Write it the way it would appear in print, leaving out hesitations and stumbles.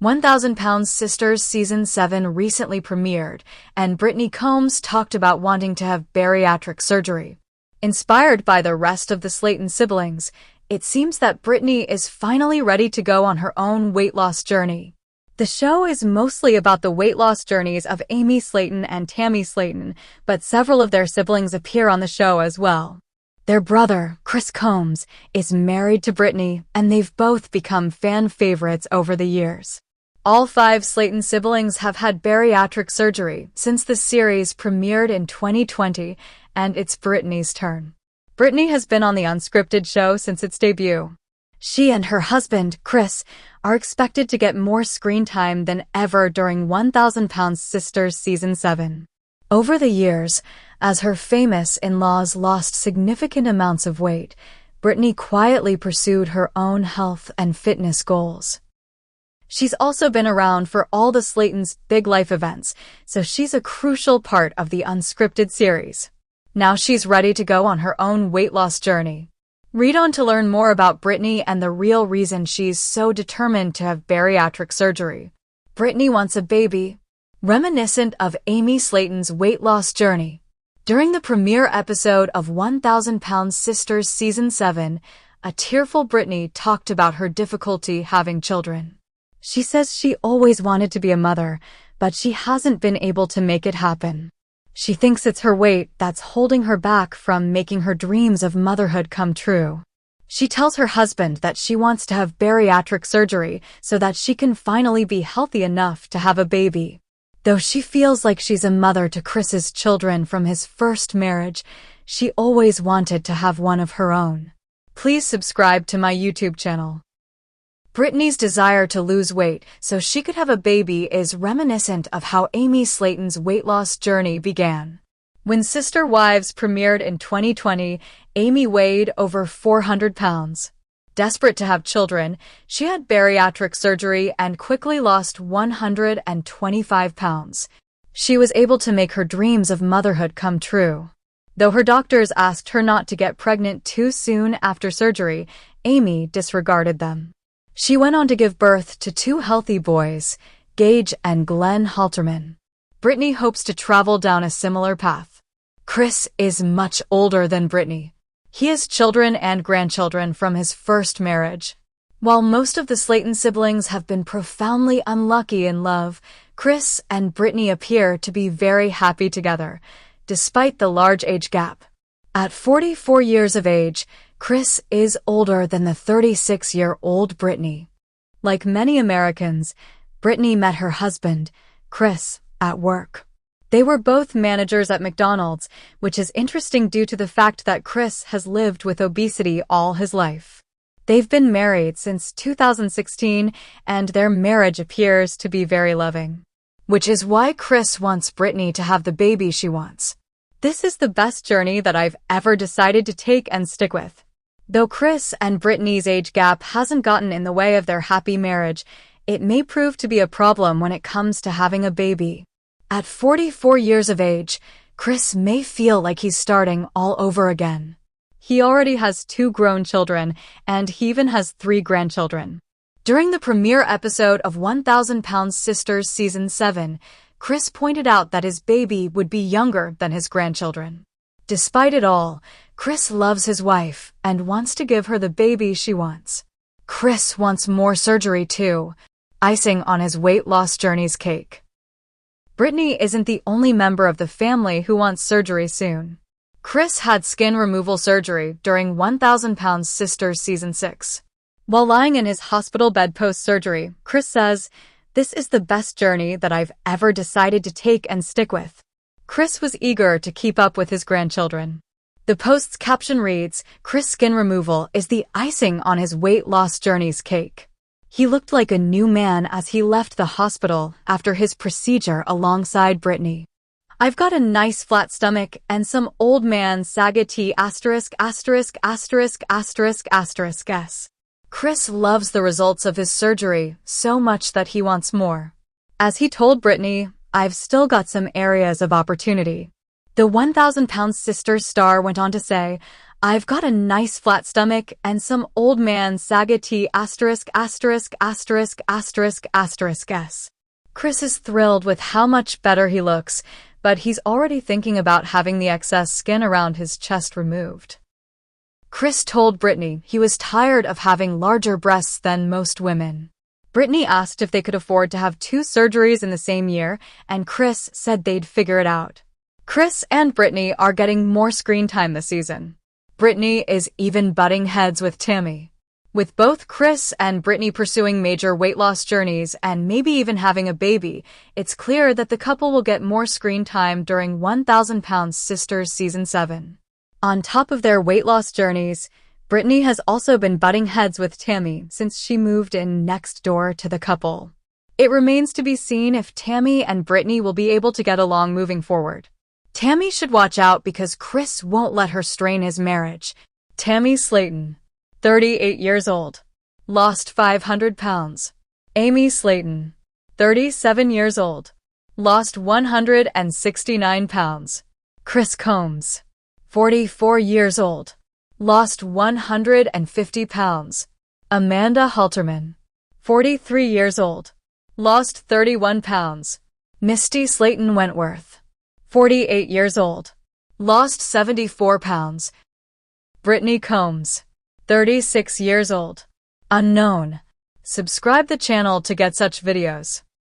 1,000 Sisters Season 7 recently premiered, and Brittany talked about wanting to have bariatric surgery. Inspired by the rest of the Slayton siblings, it seems that Brittany is finally ready to go on her own weight loss journey. The show is mostly about the weight loss journeys of Amy Slayton and Tammy Slayton, but several of their siblings appear on the show as well. Their brother, Chris Combs, is married to Brittany, and they've both become fan favorites over the years. All 5 Slayton siblings have had bariatric surgery since the series premiered in 2020, and it's Brittany's turn. Brittany has been on the unscripted show since its debut. She and her husband, Chris, are expected to get more screen time than ever during 1,000 Sisters Season 7. Over the years, as her famous in-laws lost significant amounts of weight, Brittany quietly pursued her own health and fitness goals. She's also been around for all the Slayton's big life events, so she's a crucial part of the unscripted series. Now she's ready to go on her own weight loss journey. Read on to learn more about Brittany and the real reason she's so determined to have bariatric surgery. Brittany wants a baby, reminiscent of Amy Slayton's weight loss journey. During the premiere episode of 1,000 Sisters Season 7, a tearful Brittany talked about her difficulty having children. She says she always wanted to be a mother, but she hasn't been able to make it happen. She thinks it's her weight that's holding her back from making her dreams of motherhood come true. She tells her husband that she wants to have bariatric surgery so that she can finally be healthy enough to have a baby. Though she feels like she's a mother to Chris's children from his first marriage, she always wanted to have one of her own. Please subscribe to my YouTube channel. Brittany's desire to lose weight so she could have a baby is reminiscent of how Amy Slayton's weight loss journey began. When Sister Wives premiered in 2020, Amy weighed over 400 pounds. Desperate to have children, she had bariatric surgery and quickly lost 125 pounds. She was able to make her dreams of motherhood come true. Though her doctors asked her not to get pregnant too soon after surgery, Amy disregarded them. She went on to give birth to 2 healthy boys, Gage and Glenn Halterman. Brittany hopes to travel down a similar path. Chris is much older than Brittany. He has children and grandchildren from his first marriage. While most of the Slayton siblings have been profoundly unlucky in love, Chris and Brittany appear to be very happy together, despite the large age gap. At 44 years of age, Chris is older than the 36-year-old Brittany. Like many Americans, Brittany met her husband, Chris, at work. They were both managers at McDonald's, which is interesting due to the fact that Chris has lived with obesity all his life. They've been married since 2016, and their marriage appears to be very loving. Which is why Chris wants Brittany to have the baby she wants. This is the best journey that I've ever decided to take and stick with. Though Chris and Brittany's age gap hasn't gotten in the way of their happy marriage, it may prove to be a problem when it comes to having a baby. At 44 years of age, Chris may feel like he's starting all over again. He already has 2 grown children, and he even has 3 grandchildren. During the premiere episode of 1,000 Sisters Season 7, Chris pointed out that his baby would be younger than his grandchildren. Despite it all, Chris loves his wife and wants to give her the baby she wants. Chris wants more surgery too, icing on his weight loss journey's cake. Brittany isn't the only member of the family who wants surgery soon. Chris had skin removal surgery during 1,000 Sisters Season 6. While lying in his hospital bed post-surgery, Chris says, "This is the best journey that I've ever decided to take and stick with." Chris was eager to keep up with his grandchildren. The post's caption reads, "Chris' skin removal is the icing on his weight loss journey's cake." He looked like a new man as he left the hospital after his procedure alongside Brittany. "I've got a nice flat stomach and some old man saggy asterisk asterisk asterisk asterisk asterisk s. Chris loves the results of his surgery so much that he wants more. As he told Brittany, "I've still got some areas of opportunity." The 1,000-pound sister star went on to say, "I've got a nice flat stomach and some old man saggy asterisk asterisk asterisk asterisk asterisk s." Chris is thrilled with how much better he looks, but he's already thinking about having the excess skin around his chest removed. Chris told Brittany he was tired of having larger breasts than most women. Brittany asked if they could afford to have 2 surgeries in the same year, and Chris said they'd figure it out. Chris and Brittany are getting more screen time this season. Brittany is even butting heads with Tammy. With both Chris and Brittany pursuing major weight loss journeys and maybe even having a baby, it's clear that the couple will get more screen time during 1,000-Pound Sisters Season 7. On top of their weight loss journeys, Brittany has also been butting heads with Tammy since she moved in next door to the couple. It remains to be seen if Tammy and Brittany will be able to get along moving forward. Tammy should watch out because Chris won't let her strain his marriage. Tammy Slayton, 38 years old, lost 500 pounds. Amy Slayton, 37 years old, lost 169 pounds. Chris Combs, 44 years old, lost 150 pounds. Amanda Halterman, 43 years old, lost 31 pounds. Misty Slayton Wentworth, 48 years old, lost 74 pounds. Brittany Combs, 36 years old, unknown. Subscribe the channel to get such videos.